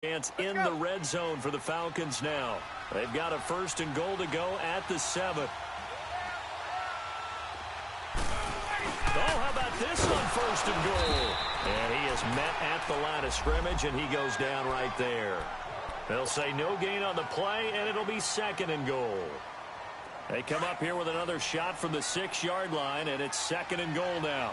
Chance in the red zone for the Falcons now. They've got a 1st and goal to go at the 7. Oh, how about this on 1st and goal? And he is met at the line of scrimmage, and he goes down right there. They'll say no gain on the play, and it'll be 2nd and goal. They come up here with another shot from the 6-yard line, and it's 2nd and goal now.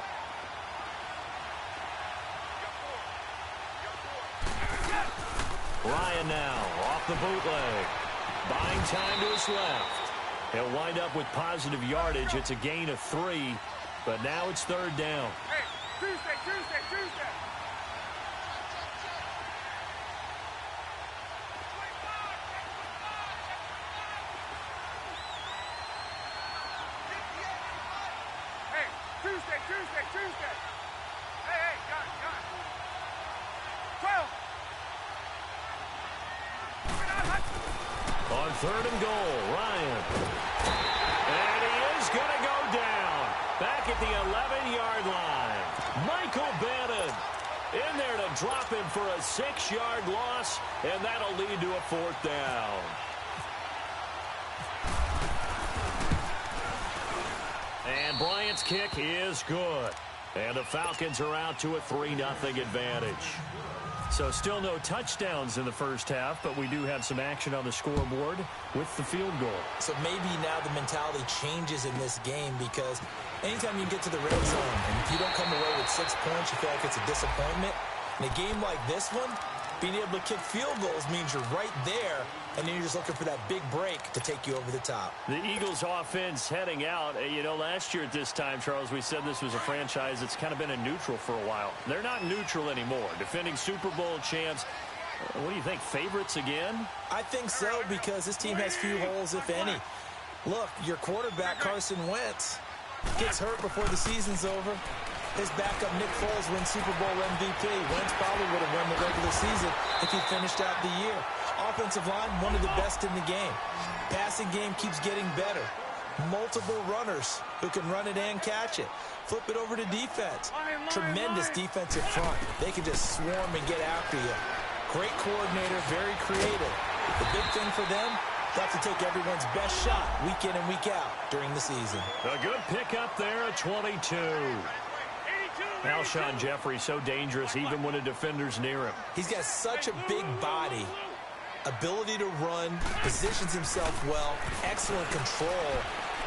Ryan now off the bootleg. Buying time to his left. He'll wind up with positive yardage. It's a gain of 3, but now it's 3rd down. Hey, Tuesday. Tuesday. Hey, got it. 12. On 3rd and goal, Ryan. And he is going to go down. Back at the 11-yard line. Michael Bannon in there to drop him for a 6-yard loss, and that'll lead to a 4th down. And Bryant's kick is good. And the Falcons are out to a 3-0 advantage. So still no touchdowns in the first half, but we do have some action on the scoreboard with the field goal. So maybe now the mentality changes in this game, because anytime you get to the red zone and if you don't come away with 6 points, you feel like it's a disappointment. In a game like this one, being able to kick field goals means you're right there, and then you're just looking for that big break to take you over the top. The Eagles offense heading out. You know, last year at this time, Charles, we said this was a franchise that's kind of been in neutral for a while. They're not neutral anymore. Defending Super Bowl champs. What do you think, favorites again? I think so, because this team has few holes, if any. Look, your quarterback, Carson Wentz, gets hurt before the season's over. His backup, Nick Foles, wins Super Bowl MVP. Wentz probably would have won the regular season if he finished out the year. Offensive line, one of the best in the game. Passing game keeps getting better. Multiple runners who can run it and catch it. Flip it over to defense. Tremendous defensive front. They can just swarm and get after you. Great coordinator, very creative. The big thing for them, they have to take everyone's best shot week in and week out during the season. A good pickup there at 22. Alshon Jeffrey, so dangerous even when a defender's near him. He's got such a big body, ability to run, positions himself well, excellent control,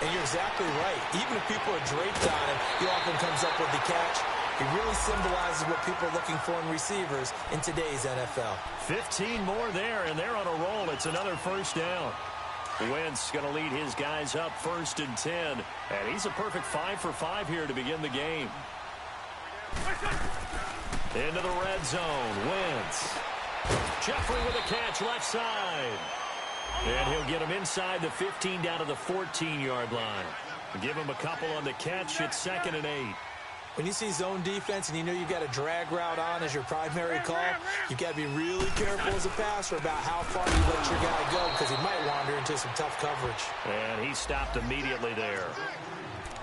and you're exactly right. Even if people are draped on him, he often comes up with the catch. He really symbolizes what people are looking for in receivers in today's NFL. 15 more there, and they're on a roll. It's another 1st down. Wentz going to lead his guys up 1st and 10, and he's a perfect 5 for 5 here to begin the game. Into the red zone, Wentz. Jeffrey with a catch left side. And he'll get him inside the 15 down to the 14-yard line. Give him a couple on the catch. It's 2nd and 8. When you see zone defense and you know you've got a drag route on as your primary call, you've got to be really careful as a passer about how far you let your guy go, because he might wander into some tough coverage. And he stopped immediately there.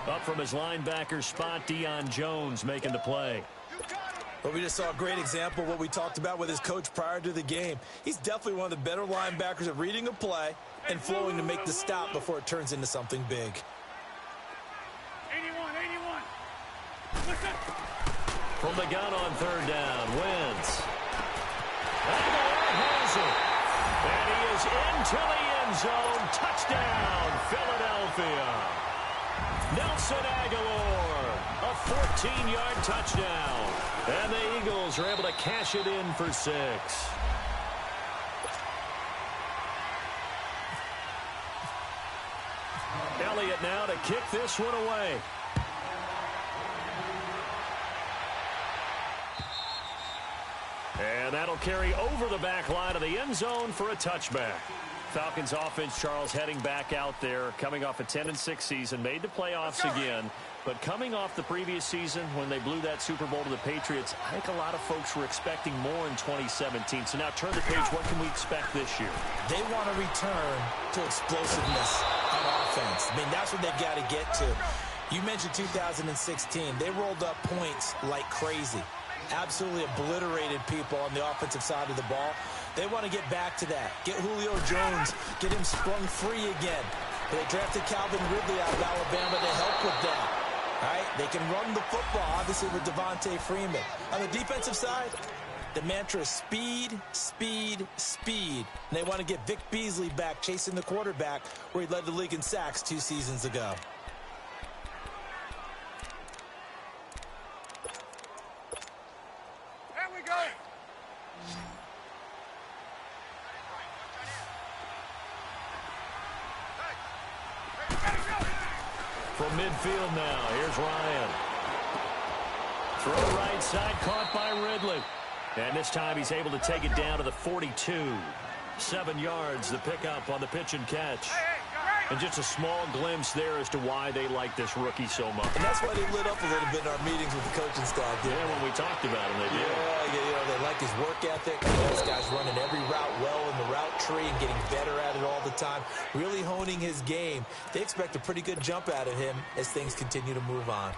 Up from his linebacker spot, Deion Jones making the play. Well, we just saw a great example of what we talked about with his coach prior to the game. He's definitely one of the better linebackers at reading a play and flowing to make the stop before it turns into something big. 81. From the gun on 3rd down, Wentz. Aguilar has it. And he is into the end zone. Touchdown, Philadelphia. Nelson Aguilar, a 14-yard touchdown. And the Eagles are able to cash it in for 6. Elliott now to kick this one away. And that'll carry over the back line of the end zone for a touchback. Falcons offense, Charles, heading back out there, coming off a 10-6 season, made the playoffs again. But coming off the previous season when they blew that Super Bowl to the Patriots, I think a lot of folks were expecting more in 2017. So now turn the page. What can we expect this year? They want to return to explosiveness on offense. I mean, that's what they've got to get to. You mentioned 2016. They rolled up points like crazy. Absolutely obliterated people on the offensive side of the ball. They want to get back to that. Get Julio Jones, get him sprung free again. They drafted Calvin Ridley out of Alabama to help with that. All right, they can run the football, obviously, with Devontae Freeman. On the defensive side, the mantra is speed, speed, speed. And they want to get Vic Beasley back chasing the quarterback where he led the league in sacks 2 seasons ago. There we go. From midfield now, here's Ryan. Throw right side, caught by Ridley. And this time he's able to take it down to the 42. 7 yards, the pickup on the pitch and catch. And just a small glimpse there as to why they like this rookie so much. And that's why they lit up a little bit in our meetings with the coaching staff. Yeah, when we talked about him, they did. Yeah, they like his work ethic. This guy's running every route well in the route tree and getting better at it all the time. Really honing his game. They expect a pretty good jump out of him as things continue to move on.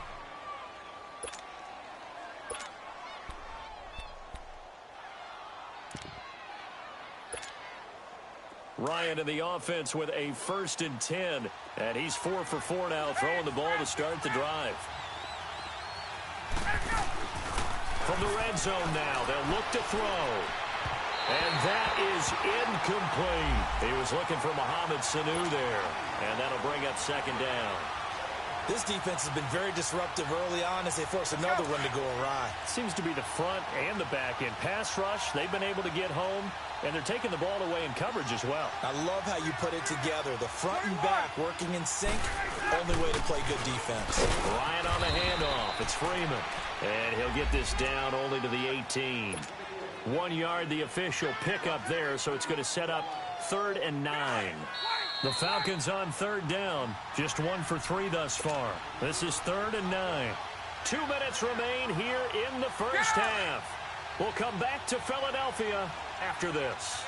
Ryan in the offense with a 1st and 10. And he's 4 for 4 now, throwing the ball to start the drive. From the red zone now, they'll look to throw. And that is incomplete. He was looking for Mohamed Sanu there. And that'll bring up 2nd down. This defense has been very disruptive early on as they force another one to go awry. Seems to be the front and the back end. Pass rush, they've been able to get home, and they're taking the ball away in coverage as well. I love how you put it together. The front and back working in sync, only way to play good defense. Ryan on the handoff. It's Freeman. And he'll get this down only to the 18. 1 yard, the official pickup there, so it's going to set up 3rd and 9. The Falcons on 3rd down. Just 1 for 3 thus far. This is 3rd and 9. 2 minutes remain here in the first half. We'll come back to Philadelphia after this.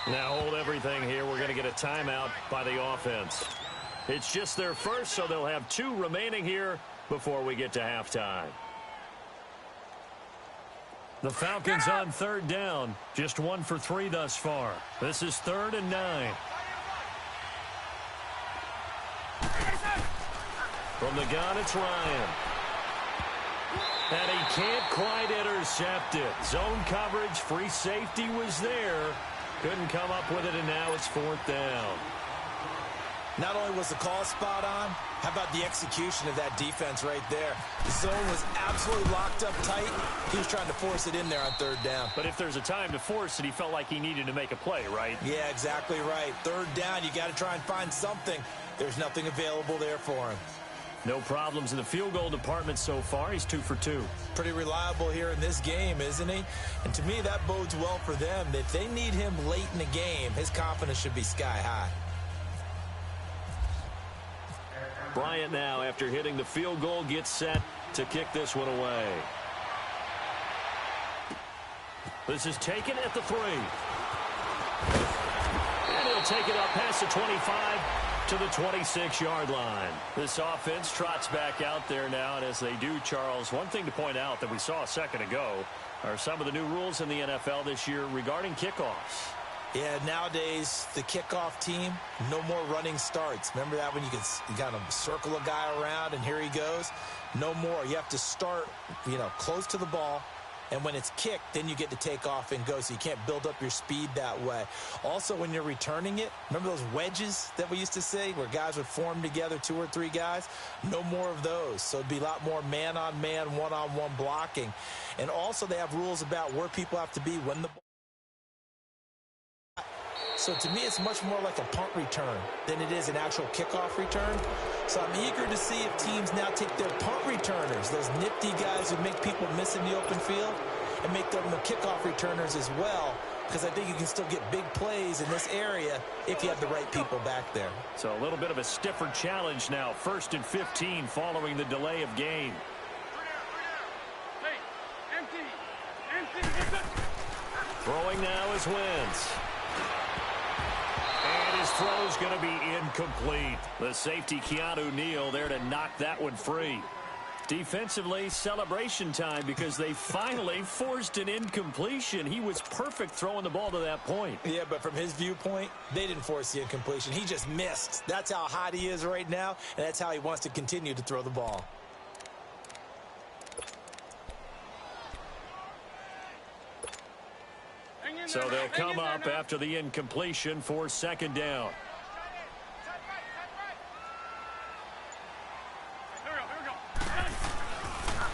Now hold everything here. We're going to get a timeout by the offense. It's just their first, so they'll have 2 remaining here before we get to halftime. The Falcons on 3rd down. Just 1 for 3 thus far. This is 3rd and 9. From the gun, it's Ryan. And he can't quite intercept it. Zone coverage, free safety was there. Couldn't come up with it, and now it's 4th down. Not only was the call spot on, how about the execution of that defense right there? The zone was absolutely locked up tight. He was trying to force it in there on 3rd down. But if there's a time to force it, he felt like he needed to make a play, right? Yeah, exactly right. 3rd down, you got to try and find something. There's nothing available there for him. No problems in the field goal department so far. He's 2 for 2. Pretty reliable here in this game, isn't he? And to me, that bodes well for them. If they need him late in the game, his confidence should be sky high. Bryant now, after hitting the field goal, gets set to kick this one away. This is taken at the 3. And he'll take it up past the 25 to the 26-yard line. This offense trots back out there now, and as they do, Charles, one thing to point out that we saw a second ago are some of the new rules in the NFL this year regarding kickoffs. Yeah, nowadays, the kickoff team, no more running starts. Remember that when you kind of circle a guy around and here he goes? No more. You have to start, close to the ball. And when it's kicked, then you get to take off and go, so you can't build up your speed that way. Also, when you're returning it, remember those wedges that we used to say where guys would form together, 2 or 3 guys? No more of those. So it'd be a lot more man-on-man, one-on-one blocking. And also they have rules about where people have to be when the ball. So to me, it's much more like a punt return than it is an actual kickoff return. So I'm eager to see if teams now take their punt returners, those nifty guys who make people miss in the open field, and make them the kickoff returners as well, because I think you can still get big plays in this area if you have the right people back there. So a little bit of a stiffer challenge now. 1st and 15 following the delay of game. Throwing now is Wentz. And his throw's going to be incomplete. The safety, Keanu Neal, there to knock that one free. Defensively, celebration time because they finally forced an incompletion. He was perfect throwing the ball to that point. Yeah, but from his viewpoint, they didn't force the incompletion. He just missed. That's how hot he is right now, and that's how he wants to continue to throw the ball. So they'll come up after the incompletion for second down.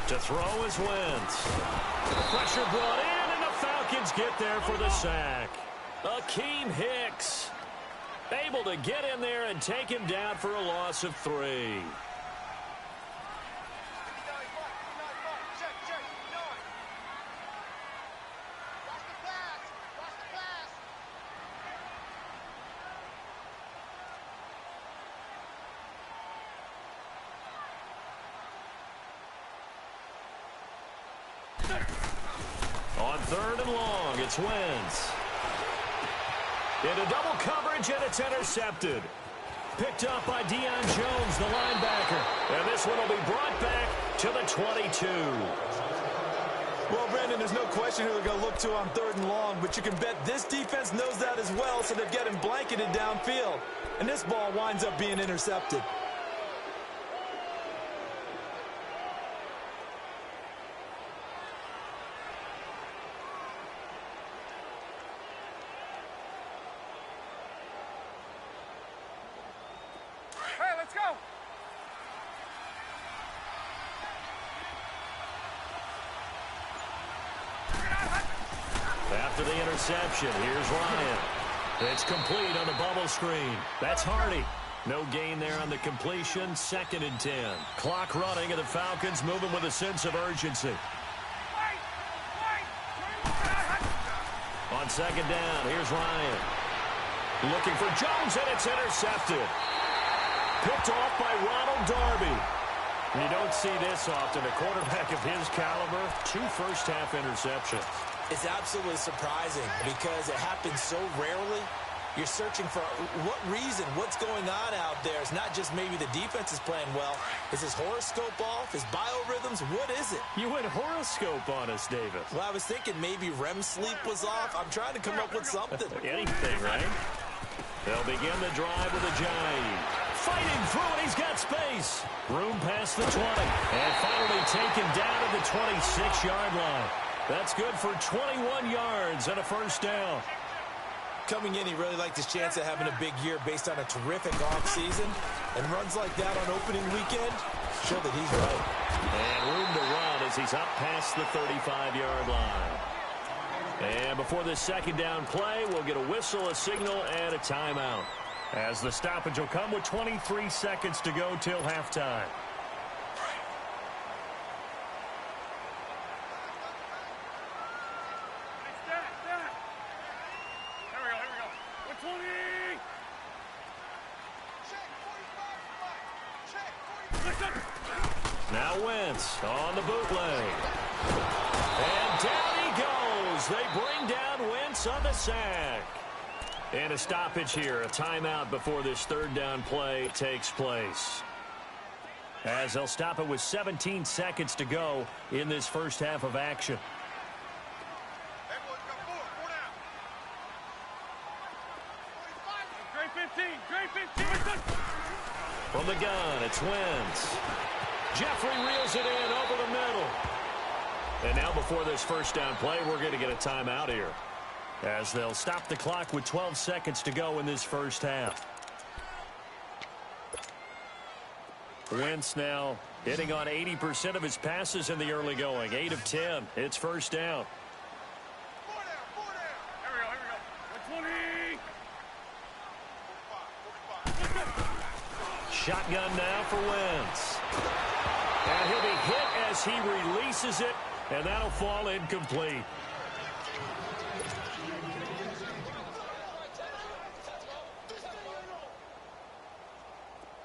To throw is Wentz. Pressure brought in, and the Falcons get there for the sack. Akeem Hicks able to get in there and take him down for a loss of 3. On 3rd and long, it's Wentz. Into double coverage, and it's intercepted. Picked up by Deion Jones, the linebacker. And this one will be brought back to the 22. Well, Brandon, there's no question who they're going to look to on 3rd and long, but you can bet this defense knows that as well, so they're getting blanketed downfield. And this ball winds up being intercepted. After the interception, here's Ryan. It's complete on the bubble screen. That's Hardy. No gain there on the completion. 2nd and 10. Clock running, and the Falcons moving with a sense of urgency. On 2nd down, here's Ryan. Looking for Jones, and it's intercepted. Picked off by Ronald Darby. You don't see this often. A quarterback of his caliber, 2 first-half interceptions. It's absolutely surprising because it happens so rarely. You're searching for what reason, what's going on out there. It's not just maybe the defense is playing well. Is his horoscope off? His biorhythms? What is it? You went horoscope on us, Davis. Well, I was thinking maybe REM sleep was off. I'm trying to come up with something. Anything, right? They'll begin the drive with Ajayi. Fighting through, and he's got space. Room past the 20. And finally taken down to the 26-yard line. That's good for 21 yards and a first down. Coming in, he really liked his chance of having a big year based on a terrific offseason. And runs like that on opening weekend show that he's right. And room to run as he's up past the 35-yard line. And before this second down play, we'll get a whistle, a signal, and a timeout. As the stoppage will come with 23 seconds to go till halftime. Now Wentz on the bootleg. And down he goes. They bring down Wentz on the sack. And a stoppage here, a timeout before this 3rd down play takes place. As they'll stop it with 17 seconds to go in this first half of action. From the gun, it's Wentz. Jeffrey reels it in over the middle. And now before this first down play, we're going to get a timeout here, as they'll stop the clock with 12 seconds to go in this first half. Wentz now hitting on 80% of his passes in the early going. 8 of 10. It's first down. Shotgun now for Wentz. And he'll be hit as he releases it, and that'll fall incomplete.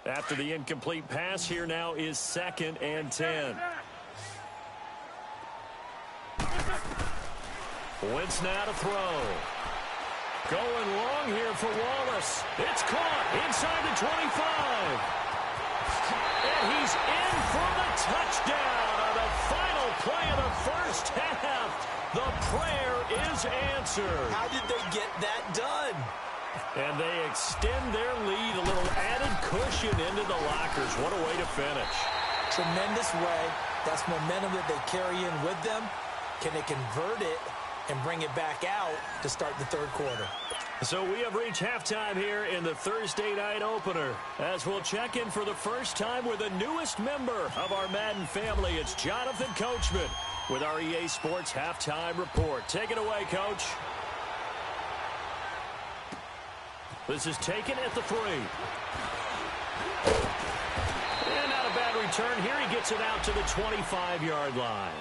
After the incomplete pass, here now is 2nd and 10. Wentz now to throw. Going long here for Wallace. It's caught inside the 25. And he's in for the touchdown on the final play of the first half. The prayer is answered. How did they get that done? And they extend their lead, a little added cushion into the lockers. What a way to finish. Tremendous way. That's momentum that they carry in with them. Can they convert it and bring it back out to start the third quarter? So we have reached halftime here in the Thursday night opener. As we'll check in for the first time with the newest member of our Madden family, it's Jonathan Coachman with our EA Sports Halftime Report. Take it away, Coach. This is taken at the 3. And not a bad return here. He gets it out to the 25-yard line.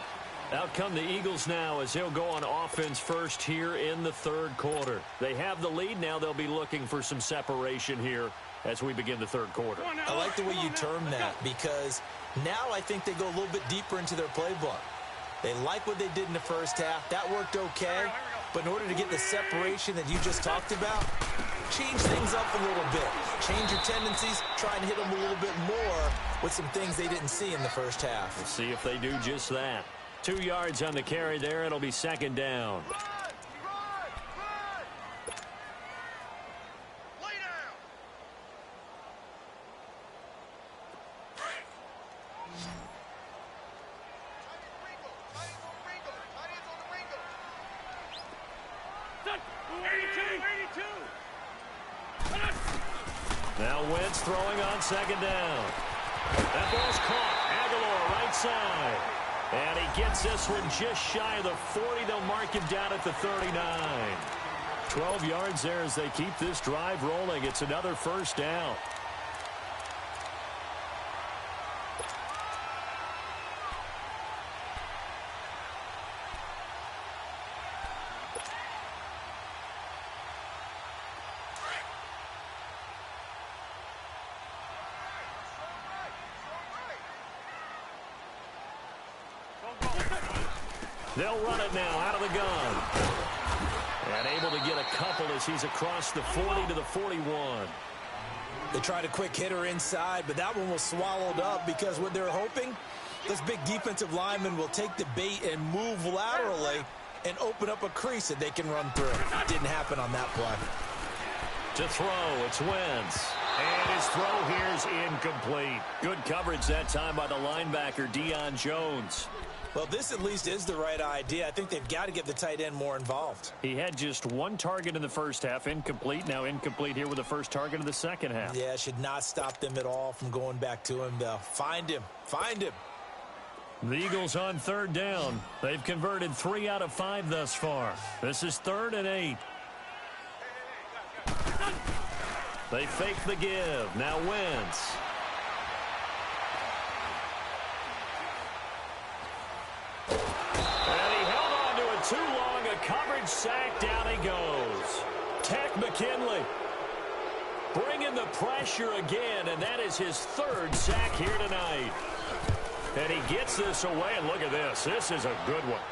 Out come the Eagles now as they'll go on offense first here in the third quarter. They have the lead. Now they'll be looking for some separation here as we begin the third quarter. I like the way you term that because now I think they go a little bit deeper into their playbook. They like what they did in the first half. That worked okay. But in order to get the separation that you just talked about, change things up a little bit. Change your tendencies. Try and hit them a little bit more with some things they didn't see in the first half. We'll see if they do just that. 2 yards on the carry there. It'll be second down. Now Wentz throwing on second down. That ball's caught. Aguilar right side. And he gets this one just shy of the 40. They'll mark him down at the 39. 12 yards there as they keep this drive rolling. It's another first down. They'll run it now out of the gun. And able to get a couple as he's across the 40 to the 41. They tried a quick hitter inside, but that one was swallowed up because what they're hoping, this big defensive lineman will take the bait and move laterally and open up a crease that they can run through. Didn't happen on that play. To throw, it's Wentz. And his throw here is incomplete. Good coverage that time by the linebacker, Deion Jones. Well, this at least is the right idea. I think they've got to get the tight end more involved. He had just one target in the first half, incomplete. Now incomplete here with the first target of the second half. Yeah, should not stop them at all from going back to him, though. Find him. Find him. The Eagles on third down. They've converted 3 out of 5 thus far. This is 3rd and 8. They fake the give. Now Wentz. Too long, a coverage sack, down he goes. Tech McKinley bringing the pressure again, and that is his 3rd sack here tonight. And he gets this away, and look at this. This is a good one.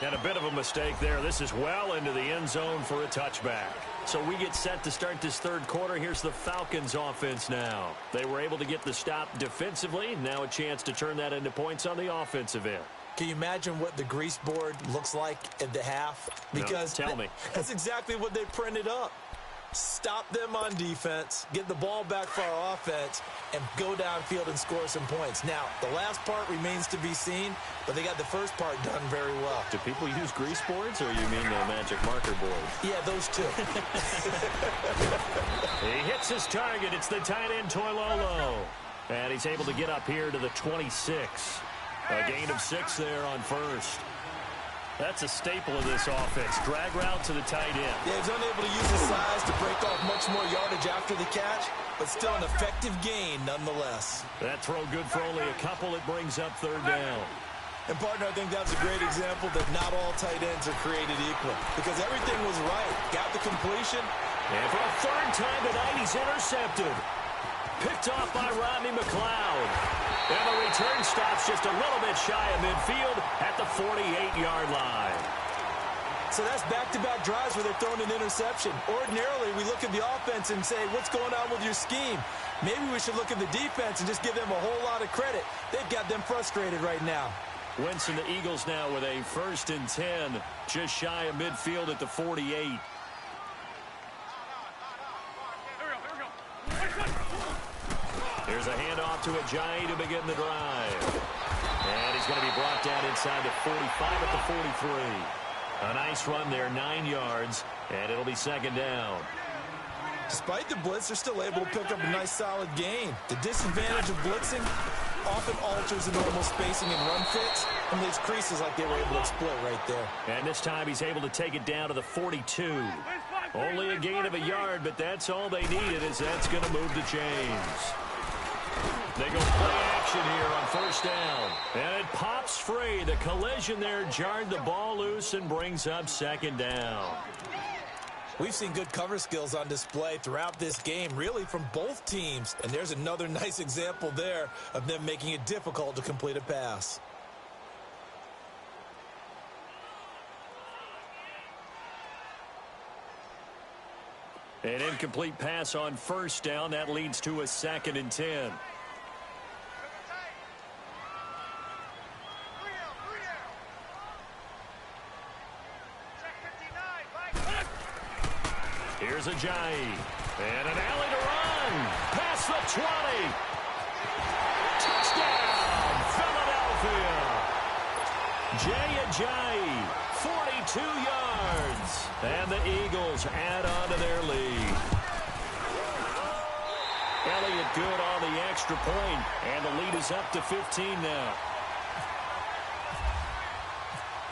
And a bit of a mistake there. This is well into the end zone for a touchback. So we get set to start this third quarter. Here's the Falcons offense now. They were able to get the stop defensively. Now a chance to turn that into points on the offensive end. Can you imagine what the grease board looks like at the half? Because no, tell me. That's exactly what they printed up. Stop them on defense, get the ball back for our offense, and go downfield and score some points. Now, the last part remains to be seen, but they got the first part done very well. Do people use grease boards, or you mean the magic marker board? Yeah, those two. He hits his target. It's the tight end, Toilolo. And he's able to get up here to the 26. A gain of 6 there on first. That's a staple of this offense. Drag route to the tight end. Yeah, he's unable to use his size to break off much more yardage after the catch, but still an effective gain nonetheless. That throw good for only a couple. It brings up third down. And, partner, I think that's a great example that not all tight ends are created equal because everything was right. Got the completion. And for a 3rd time tonight, he's intercepted. Picked off by Rodney McLeod. And the return stops just a little bit shy of midfield at the 48-yard line. So that's back-to-back drives where they're throwing an interception. Ordinarily, we look at the offense and say, what's going on with your scheme? Maybe we should look at the defense and just give them a whole lot of credit. They've got them frustrated right now. Wentz and the Eagles now with a 1st and 10, just shy of midfield at the 48. Here we go. Here's a handoff to Ajayi to begin the drive. And he's going to be brought down inside the 45 at the 43. A nice run there, 9 yards, and it'll be 2nd down. Despite the blitz, they're still able to pick up a nice, solid gain. The disadvantage of blitzing often alters the normal spacing and run fits and leaves creases like they were able to exploit right there. And this time he's able to take it down to the 42. Only a gain of a yard, but that's all they needed, as that's going to move the chains. They go play action here on 1st down. And it pops free. The collision there jarred the ball loose and brings up 2nd down. We've seen good cover skills on display throughout this game, really from both teams. And there's another nice example there of them making it difficult to complete a pass. An incomplete pass on 1st down. That leads to a 2nd and 10. Here's Ajayi. And an alley to run. Past the 20. Touchdown, Philadelphia. Jay Ajayi, 42 yards. And the Eagles add on to their lead. Elliott good on the extra point, and the lead is up to 15 now.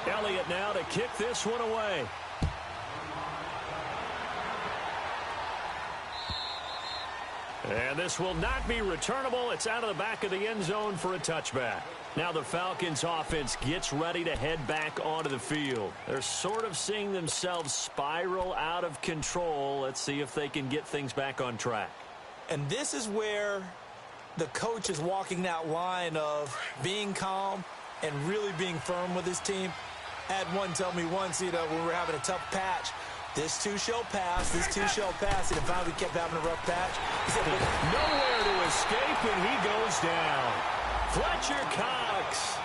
Elliott now to kick this one away. And this will not be returnable. It's out of the back of the end zone for a touchback. Now the Falcons offense gets ready to head back onto the field. They're sort of seeing themselves spiral out of control. Let's see if they can get things back on track. And this is where the coach is walking that line of being calm and really being firm with his team. I had one tell me once, when we were having a tough patch, this too shall pass, this too shall pass. And if we kept having a rough patch, he said, nowhere to escape, and he goes down. Fletcher Cox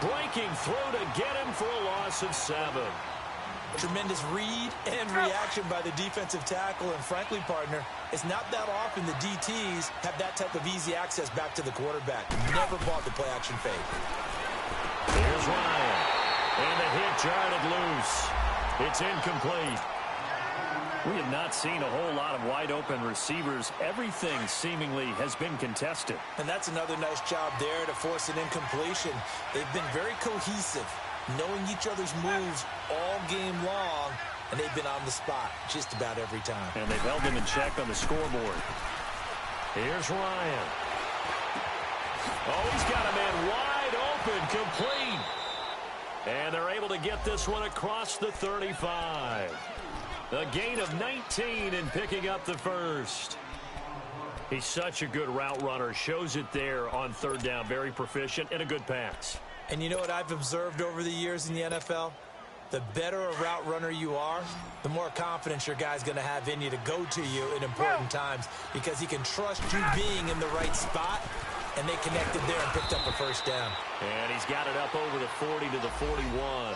breaking through to get him for a loss of 7. Tremendous read and reaction by the defensive tackle. And frankly, partner, it's not that often the DTs have that type of easy access back to the quarterback. Never bought the play action fake. Here's Ryan. And the hit jarred it loose. It's incomplete. We have not seen a whole lot of wide-open receivers. Everything seemingly has been contested. And that's another nice job there to force an incompletion. They've been very cohesive, knowing each other's moves all game long, and they've been on the spot just about every time. And they've held them in check on the scoreboard. Here's Ryan. Oh, he's got a man wide open, complete. And they're able to get this one across the 35. A gain of 19 and picking up the 1st. He's such a good route runner. Shows it there on 3rd down. Very proficient and a good pass. And you know what I've observed over the years in the NFL? The better a route runner you are, the more confidence your guy's going to have in you to go to you in important times, because he can trust you being in the right spot. And they connected there and picked up a 1st down. And he's got it up over the 40 to the 41.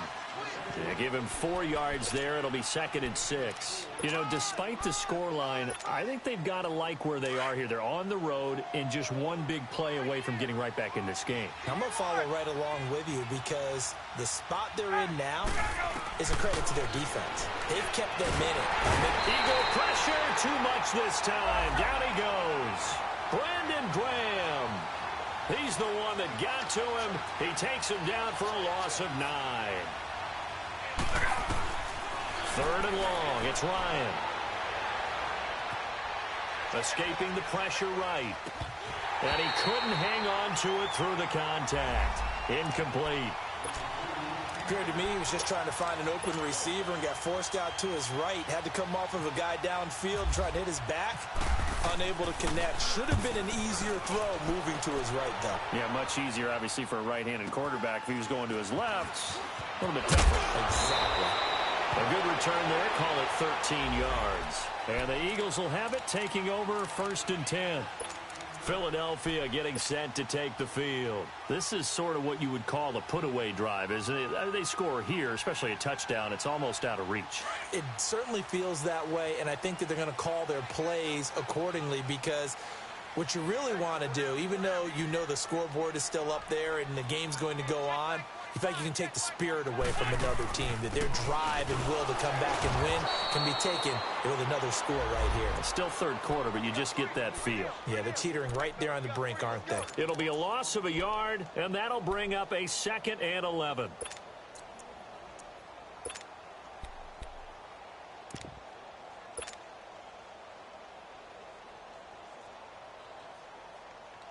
They give him 4 yards there. It'll be 2nd and 6. Despite the scoreline, I think they've got to like where they are here. They're on the road and just one big play away from getting right back in this game. I'm going to follow right along with you, because the spot they're in now is a credit to their defense. They've kept them in it. Eagle pressure, too much this time. Down he goes. Brandon Graham. He's the one that got to him. He takes him down for a loss of 9. 3rd and long. It's Ryan. Escaping the pressure right. And he couldn't hang on to it through the contact. Incomplete. Appeared to me he was just trying to find an open receiver and got forced out to his right. Had to come off of a guy downfield trying to hit his back. Unable to connect. Should have been an easier throw moving to his right, though. Yeah, much easier, obviously, for a right-handed quarterback. If he was going to his left, a little bit tougher. Exactly. A good return there. Call it 13 yards. And the Eagles will have it, taking over 1st and 10. Philadelphia getting set to take the field. This is sort of what you would call a put-away drive, isn't it? They score here, especially a touchdown. It's almost out of reach. It certainly feels that way, and I think that they're going to call their plays accordingly, because what you really want to do, even though you know the scoreboard is still up there and the game's going to go on, in fact, you can take the spirit away from another team, that their drive and will to come back and win can be taken with another score right here. It's still 3rd quarter, but you just get that feel. Yeah, they're teetering right there on the brink, aren't they? It'll be a loss of a yard, and that'll bring up a 2nd and 11.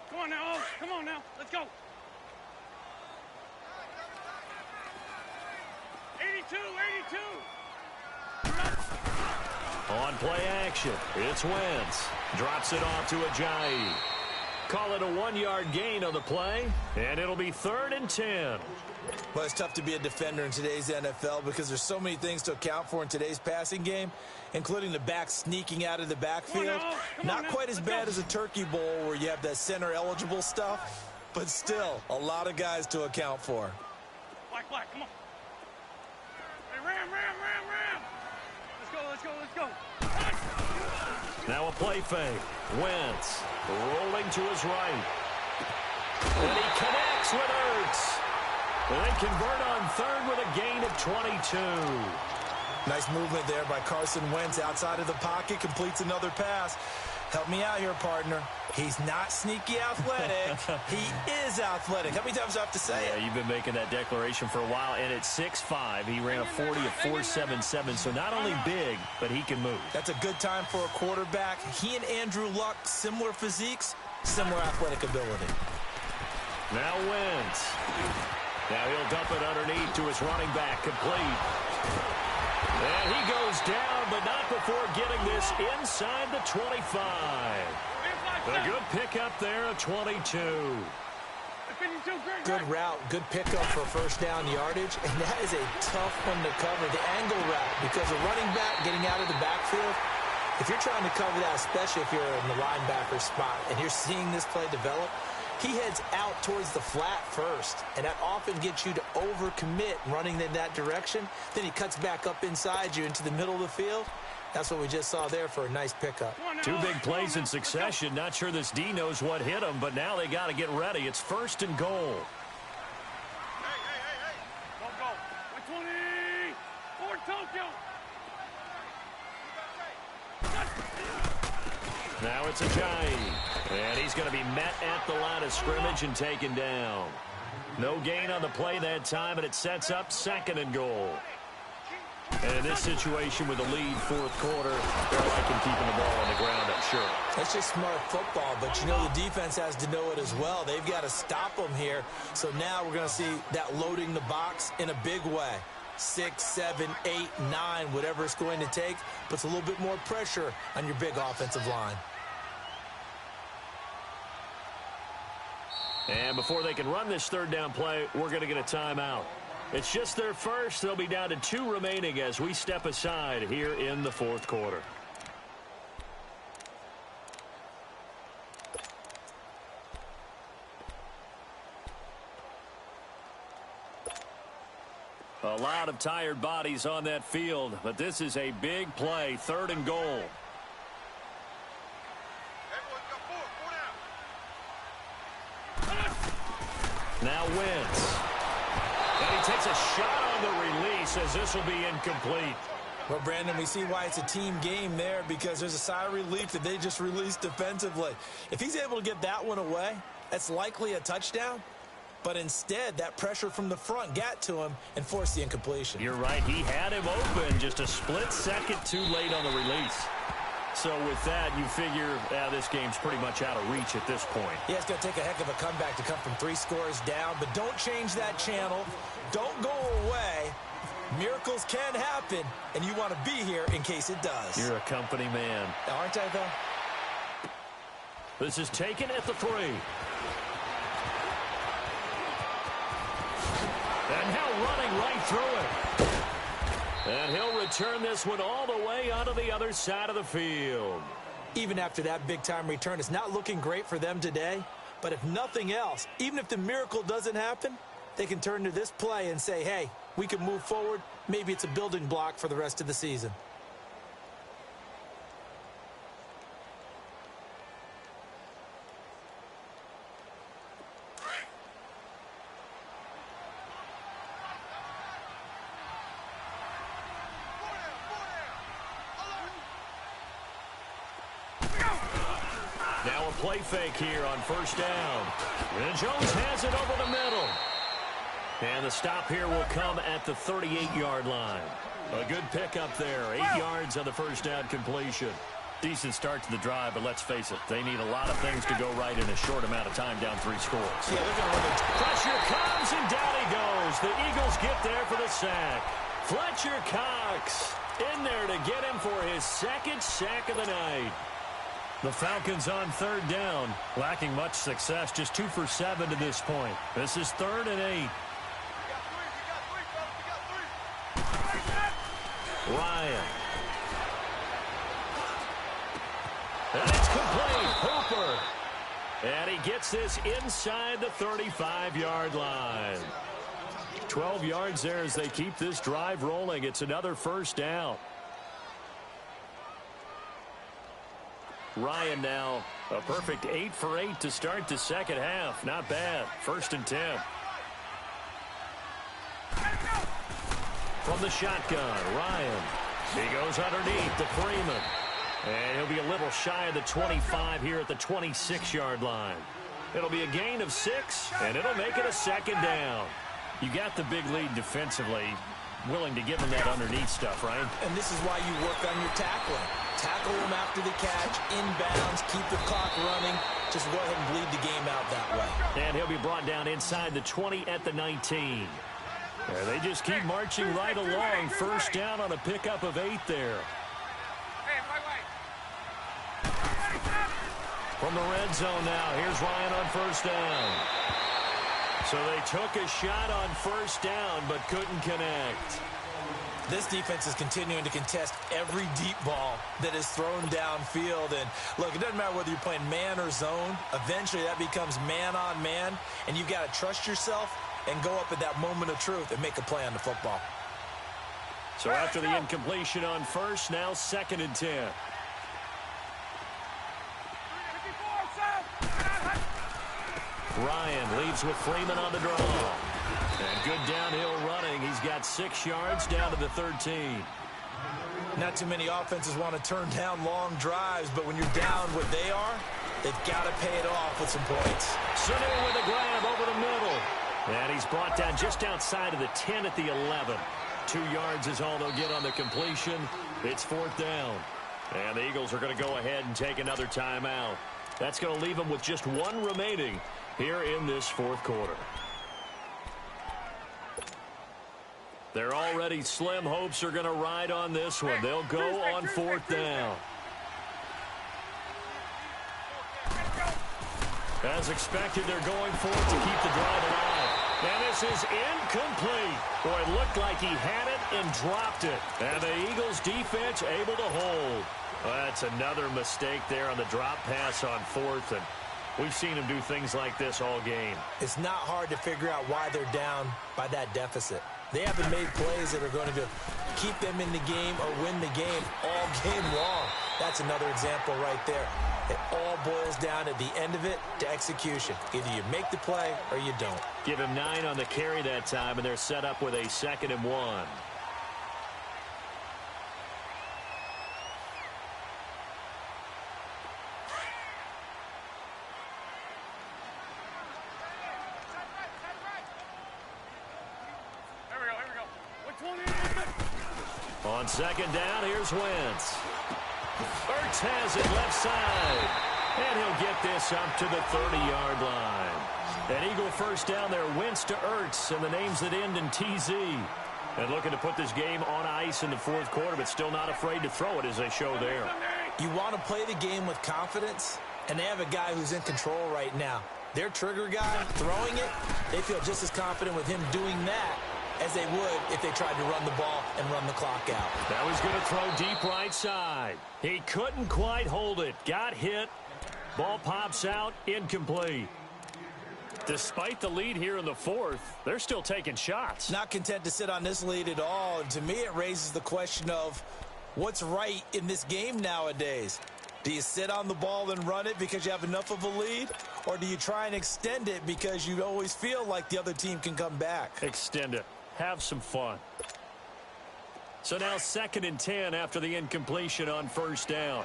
Come on now, come on now, let's go. 82. On play action, it's Wentz. Drops it off to Ajayi. Call it a 1-yard gain on the play, and it'll be 3rd and 10. Well, it's tough to be a defender in today's NFL because there's so many things to account for in today's passing game, including the back sneaking out of the backfield. Not quite as bad as a Turkey Bowl where you have that center-eligible stuff, but still a lot of guys to account for. Black, come on. Hey, ram. Let's go. Now a play fake. Wentz rolling to his right. And he connects with Ertz. And they convert on 3rd with a gain of 22. Nice movement there by Carson Wentz outside of the pocket. Completes another pass. Help me out here, partner. He's not sneaky athletic. He is athletic. How many times do I have to say it? Yeah, you've been making that declaration for a while. And at 6'5", he ran a 40 of 4.77. So not only big, but he can move. That's a good time for a quarterback. He and Andrew Luck, similar physiques, similar athletic ability. Now Wentz. Now he'll dump it underneath to his running back, complete. And he goes down, but not before getting this inside the 25. A good pickup there of 22. Good route, good pickup for first down yardage, and that is a tough one to cover, the angle route, because a running back getting out of the backfield, if you're trying to cover that, especially if you're in the linebacker spot, and you're seeing this play develop, he heads out towards the flat first, and that often gets you to overcommit running in that direction. Then he cuts back up inside you into the middle of the field. That's what we just saw there for a nice pickup. 2 big plays in succession. Not sure this D knows what hit him, but now they got to get ready. It's 1st and goal. Hey. Go. 120. Forward Tokyo. Now it's Ajayi. And he's going to be met at the line of scrimmage and taken down. No gain on the play that time, and it sets up 2nd and goal. And in this situation with the lead 4th quarter, they're liking keeping the ball on the ground, I'm sure. It's just smart football, but you know the defense has to know it as well. They've got to stop them here. So now we're going to see that loading the box in a big way. 6, 7, 8, 9, whatever it's going to take, puts a little bit more pressure on your big offensive line. And before they can run this 3rd down play, we're going to get a timeout. It's just their first. They'll be down to 2 remaining as we step aside here in the 4th quarter. A lot of tired bodies on that field, but this is a big play, 3rd and goal. Everyone's got 4 down. Now Wentz. And he takes a shot on the release as this will be incomplete. Well, Brandon, we see why it's a team game there, because there's a sigh of relief that they just released defensively. If he's able to get that one away, that's likely a touchdown. But instead, that pressure from the front got to him and forced the incompletion. You're right. He had him open, just a split second too late on the release. So with that, you figure this game's pretty much out of reach at this point. Yeah, it's going to take a heck of a comeback to come from 3 scores down, but don't change that channel. Don't go away. Miracles can happen, and you want to be here in case it does. You're a company man. Aren't I, though? This is taken at the 3. And now running right through it. And he'll return this one all the way onto the other side of the field. Even after that big-time return, it's not looking great for them today. But if nothing else, even if the miracle doesn't happen, they can turn to this play and say, hey, we can move forward. Maybe it's a building block for the rest of the season. Now a play fake here on first down. And Jones has it over the middle. And the stop here will come at the 38-yard line. A good pickup there. 8 yards on the first down completion. Decent start to the drive, but let's face it, they need a lot of things to go right in a short amount of time down 3 scores. Yeah, they're going to run it. Pressure comes, and down he goes. The Eagles get there for the sack. Fletcher Cox in there to get him for his second sack of the night. The Falcons on third down, lacking much success, just 2 for 7 to this point. This is 3rd and 8. Ryan. And it's complete. Hooper. And he gets this inside the 35-yard line. 12 yards there as they keep this drive rolling. It's another first down. Ryan now a perfect 8 for 8 to start the second half. Not bad. 1st and 10. From the shotgun, Ryan. He goes underneath to Freeman. And he'll be a little shy of the 25 here at the 26-yard line. It'll be a gain of 6, and it'll make it a 2nd down. You got the big lead defensively. Willing to give him that underneath stuff, right? And this is why you work on your tackling. Tackle him after the catch, inbounds, keep the clock running. Just go ahead and bleed the game out that way. And he'll be brought down inside the 20 at the 19. They just keep marching right along. First down on a pickup of 8 there. From the red zone now, here's Ryan on first down. So they took a shot on first down, but couldn't connect. This defense is continuing to contest every deep ball that is thrown downfield. And look, it doesn't matter whether you're playing man or zone. Eventually that becomes man on man, and you've got to trust yourself and go up at that moment of truth and make a play on the football. So after the incompletion on first, now 2nd and 10. Ryan leads with Freeman on the draw. And good downhill running. He's got 6 yards down to the 13. Not too many offenses want to turn down long drives, but when you're down what they are, they've got to pay it off with some points. Sanu with a grab over the middle. And he's brought down just outside of the 10 at the 11. 2 yards is all they'll get on the completion. It's 4th down. And the Eagles are going to go ahead and take another timeout. That's going to leave them with just 1 remaining here in this 4th quarter. Their already slim hopes are going to ride on this one. They'll go on 4th down. As expected, they're going for it to keep the drive alive. And this is incomplete. Boy, it looked like he had it and dropped it. And the Eagles defense able to hold. Well, that's another mistake there on the drop pass on 4th. And we've seen him do things like this all game. It's not hard to figure out why they're down by that deficit. They haven't made plays that are going to keep them in the game or win the game all game long. That's another example right there. It all boils down at the end of it to execution. Either you make the play or you don't. Give him 9 on the carry that time, and they're set up with a 2nd and 1. On 2nd down, here's Wentz. Ertz has it left side. And he'll get this up to the 30-yard line. An Eagle first down there, Wentz to Ertz, and the names that end in TZ. And looking to put this game on ice in the 4th quarter, but still not afraid to throw it as they show there. You want to play the game with confidence? And they have a guy who's in control right now. Their trigger guy, throwing it, they feel just as confident with him doing that as they would if they tried to run the ball and run the clock out. That was going to throw deep right side. He couldn't quite hold it. Got hit. Ball pops out, incomplete. Despite the lead here in the fourth, they're still taking shots. Not content to sit on this lead at all. And to me, it raises the question of what's right in this game nowadays. Do you sit on the ball and run it because you have enough of a lead? Or do you try and extend it because you always feel like the other team can come back? Extend it. Have some fun. So now 2nd and 10 after the incompletion on first down.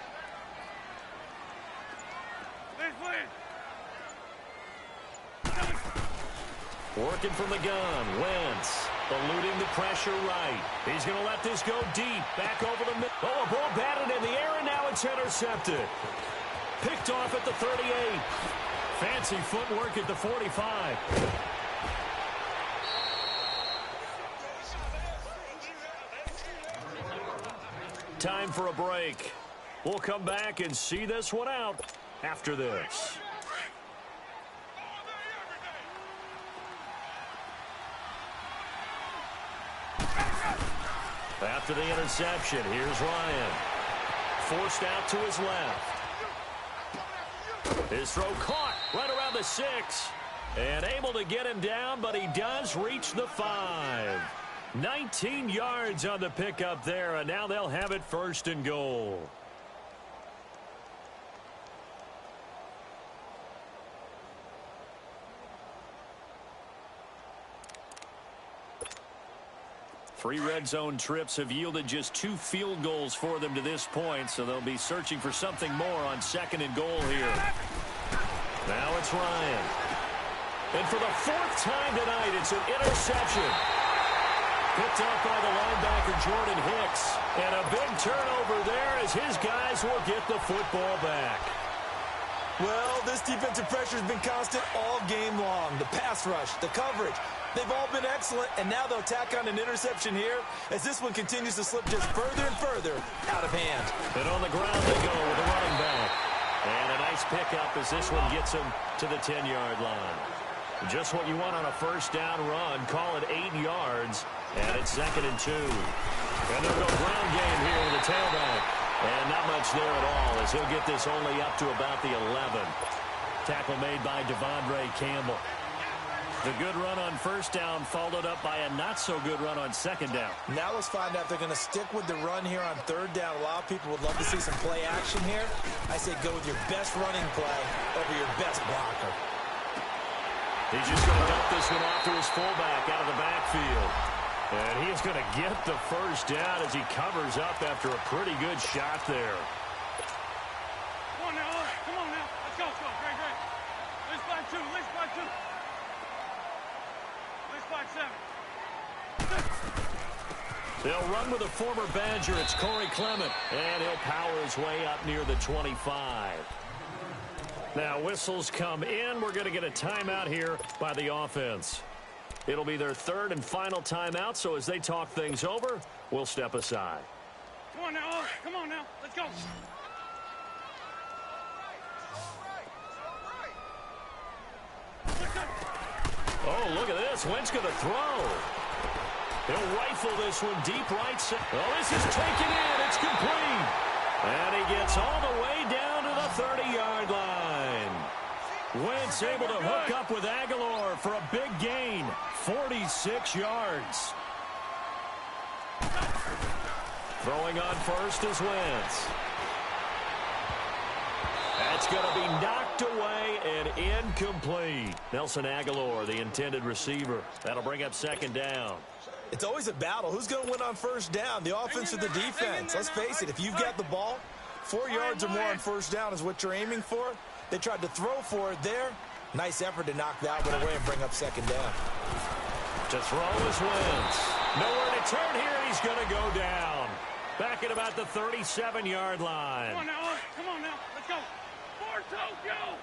Working from the gun. Wentz eluding the pressure right. He's going to let this go deep. Back over the middle. Oh, a ball batted in the air, and now it's intercepted. Picked off at the 38. Fancy footwork at the 45. Time for a break. We'll come back and see this one out after this. After the interception, here's Ryan. Forced out to his left. His throw caught right around the 6. And able to get him down, but he does reach the 5. 19 yards on the pickup there, and now they'll have it 1st and goal. Three red zone trips have yielded just 2 field goals for them to this point, so they'll be searching for something more on 2nd and goal here. Now it's Ryan. And for the 4th time tonight, it's an interception. Picked up by the linebacker, Jordan Hicks. And a big turnover there as his guys will get the football back. Well, this defensive pressure has been constant all game long. The pass rush, the coverage, they've all been excellent, and now they'll tack on an interception here as this one continues to slip just further and further out of hand. And on the ground they go with the running back. And a nice pickup as this one gets him to the 10-yard line. Just what you want on a first down run. Call it 8 yards, and it's 2nd and 2. And they'll go ground game here with the tailback. And not much there at all as he'll get this only up to about the 11. Tackle made by Devondre Campbell. The good run on first down followed up by a not-so-good run on 2nd down. Now let's find out if they're going to stick with the run here on 3rd down. A lot of people would love to see some play action here. I say go with your best running play over your best blocker. He's just going to dump this one off to his fullback out of the backfield. And he's going to get the first down as he covers up after a pretty good shot there. Come on now, come on now. Let's go, great. Let's by 2, let's by 2. Let's by 7. They'll run with a former Badger. It's Corey Clement. And he'll power his way up near the 25. Now whistles come in. We're going to get a timeout here by the offense. It'll be their 3rd and final timeout, so as they talk things over, we'll step aside. Come on now, let's go. Oh, look at this. Wentz going to throw. He'll rifle this one deep right side. Oh, this is taken in. It's complete. And he gets all the way down to the 30-yard line. Wentz able to hook up with Aguilar for a big gain. 46 yards. Throwing on first is Wentz. That's going to be knocked away and incomplete. Nelson Aguilar, the intended receiver. That'll bring up 2nd down. It's always a battle. Who's going to win on first down, the offense or the defense? Let's face it, if you've got the ball, 4 yards or more on first down is what you're aiming for. They tried to throw for it there. Nice effort to knock that one away and bring up 2nd down. To throw is Wentz. Nowhere to turn here. He's going to go down. Back at about the 37-yard line. Come on now, let's go. For Tokyo.